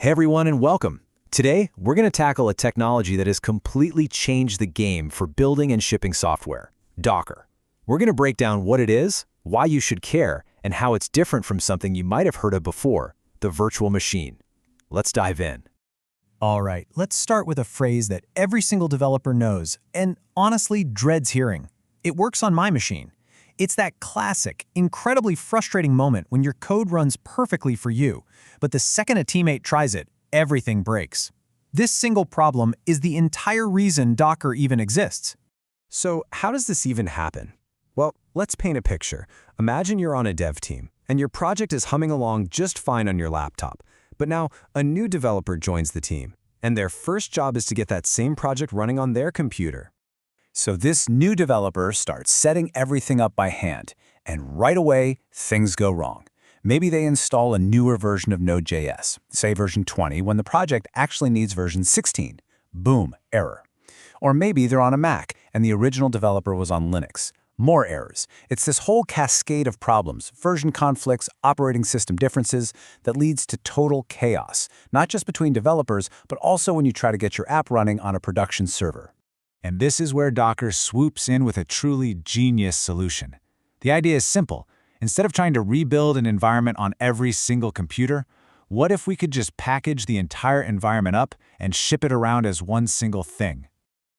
Hey everyone and welcome. Today, we're going to tackle a technology that has completely changed the game for building and shipping software, Docker. We're going to break down what it is, why you should care, and how it's different from something you might have heard of before, the virtual machine. Let's dive in. All right, let's start with a phrase that every single developer knows and honestly dreads hearing. It works on my machine. It's that classic, incredibly frustrating moment when your code runs perfectly for you, but the second a teammate tries it, everything breaks. This single problem is the entire reason Docker even exists. So how does this even happen? Well, let's paint a picture. Imagine you're on a dev team, and your project is humming along just fine on your laptop. But now, a new developer joins the team, and their first job is to get that same project running on their computer. So this new developer starts setting everything up by hand, and right away, things go wrong. Maybe they install a newer version of Node.js, say version 20, when the project actually needs version 16. Boom, error. Or maybe they're on a Mac, and the original developer was on Linux. More errors. It's this whole cascade of problems, version conflicts, operating system differences, that leads to total chaos, not just between developers, but also when you try to get your app running on a production server. And this is where Docker swoops in with a truly genius solution. The idea is simple. Instead of trying to rebuild an environment on every single computer, what if we could just package the entire environment up and ship it around as one single thing?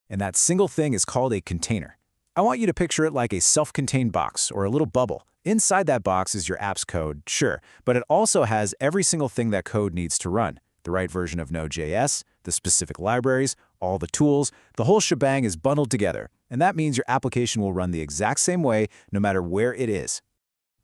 And that single thing is called a container. I want you to picture it like a self-contained box or a little bubble. Inside that box is your app's code, sure, but it also has every single thing that code needs to run. The right version of Node.js, the specific libraries, all the tools, the whole shebang is bundled together. And that means your application will run the exact same way no matter where it is.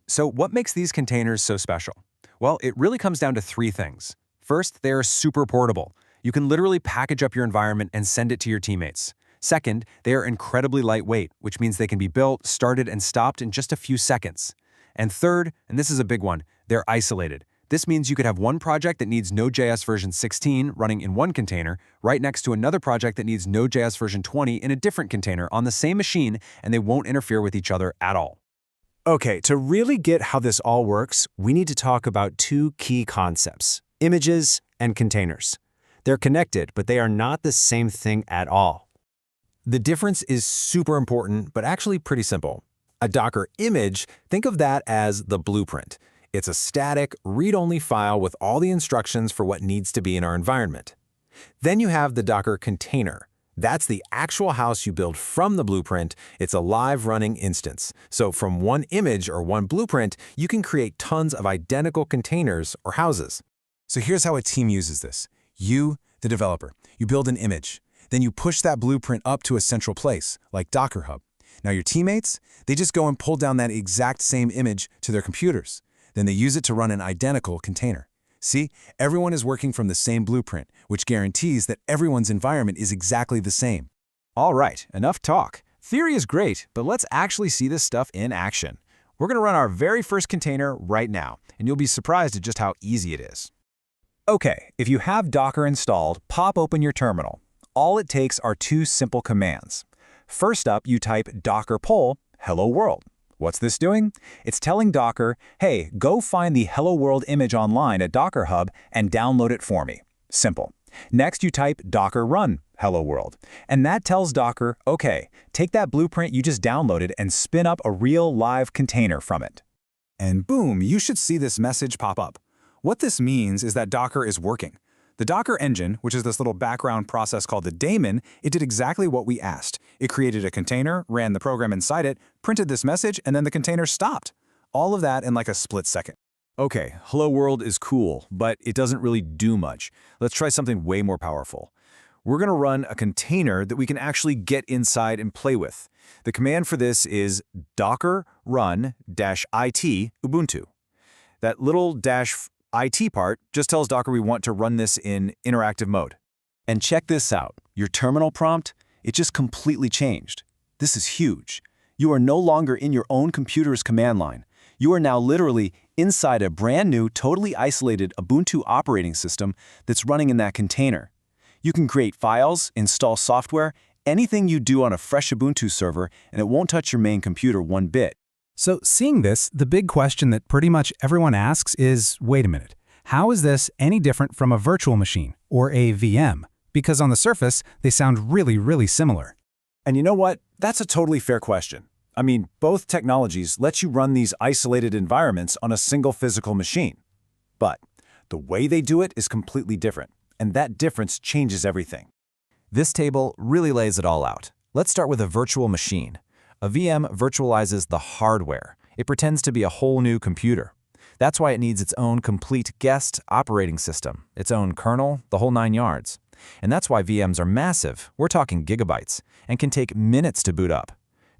So what makes these containers so special? Well, it really comes down to three things. First, they are super portable. You can literally package up your environment and send it to your teammates. Second, they are incredibly lightweight, which means they can be built, started, and stopped in just a few seconds. And third, and this is a big one, they're isolated. This means you could have one project that needs Node.js version 16 running in one container right next to another project that needs Node.js version 20 in a different container on the same machine, and they won't interfere with each other at all. Okay, to really get how this all works, we need to talk about two key concepts: images and containers. They're connected, but they are not the same thing at all. The difference is super important, but actually pretty simple. A Docker image, think of that as the blueprint. It's a static, read-only file with all the instructions for what needs to be in our environment. Then you have the Docker container. That's the actual house you build from the blueprint. It's a live running instance. So from one image or one blueprint, you can create tons of identical containers or houses. So here's how a team uses this. You, the developer, you build an image. Then you push that blueprint up to a central place, like Docker Hub. Now your teammates, they just go and pull down that exact same image to their computers. Then they use it to run an identical container. See, everyone is working from the same blueprint, which guarantees that everyone's environment is exactly the same. All right, enough talk. Theory is great, but let's actually see this stuff in action. We're going to run our very first container right now, and you'll be surprised at just how easy it is. Okay, if you have Docker installed, pop open your terminal. All it takes are two simple commands. First up, you type docker poll hello world. What's this doing? It's telling Docker, hey, go find the Hello World image online at Docker Hub and download it for me. Simple. Next, you type docker run hello world. And that tells Docker, okay, take that blueprint you just downloaded and spin up a real live container from it. And boom, you should see this message pop up. What this means is that Docker is working. The Docker engine, which is this little background process called the Daemon, it did exactly what we asked. It created a container, ran the program inside it, printed this message, and then the container stopped. All of that in like a split second. Okay, Hello World is cool, but it doesn't really do much. Let's try something way more powerful. We're going to run a container that we can actually get inside and play with. The command for this is docker run -it Ubuntu. That little -it part just tells Docker we want to run this in interactive mode. And check this out. Your terminal prompt, it just completely changed. This is huge. You are no longer in your own computer's command line. You are now literally inside a brand new, totally isolated Ubuntu operating system that's running in that container. You can create files, install software, anything you do on a fresh Ubuntu server, and it won't touch your main computer one bit. So seeing this, the big question that pretty much everyone asks is, wait a minute, How is this any different from a virtual machine, or a VM? Because on the surface, they sound really similar. And you know what? That's a totally fair question. I mean, both technologies let you run these isolated environments on a single physical machine. But the way they do it is completely different, and that difference changes everything. This table really lays it all out. Let's start with a virtual machine. A VM virtualizes the hardware. It pretends to be a whole new computer. That's why it needs its own complete guest operating system, its own kernel, the whole 9 yards. And that's why VMs are massive, we're talking gigabytes, and can take minutes to boot up.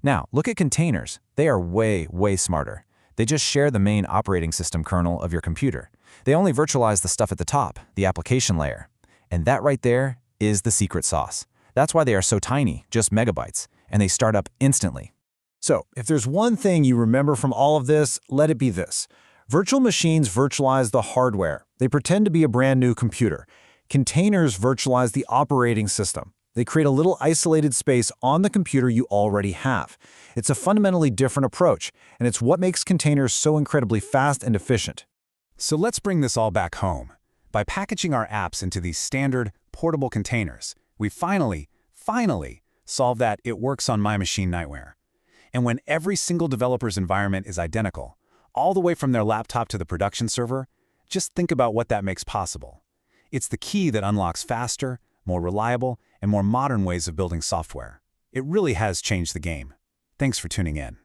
Now, look at containers. They are way smarter. They just share the main operating system kernel of your computer. They only virtualize the stuff at the top, the application layer. And that right there is the secret sauce. That's why they are so tiny, just megabytes, and they start up instantly. So, if there's one thing you remember from all of this, let it be this. Virtual machines virtualize the hardware. They pretend to be a brand new computer. Containers virtualize the operating system. They create a little isolated space on the computer you already have. It's a fundamentally different approach, and it's what makes containers so incredibly fast and efficient. So let's bring this all back home. By packaging our apps into these standard, portable containers, we finally solved that it works on my machine nightmare. And when every single developer's environment is identical, all the way from their laptop to the production server, just think about what that makes possible. It's the key that unlocks faster, more reliable, and more modern ways of building software. It really has changed the game. Thanks for tuning in.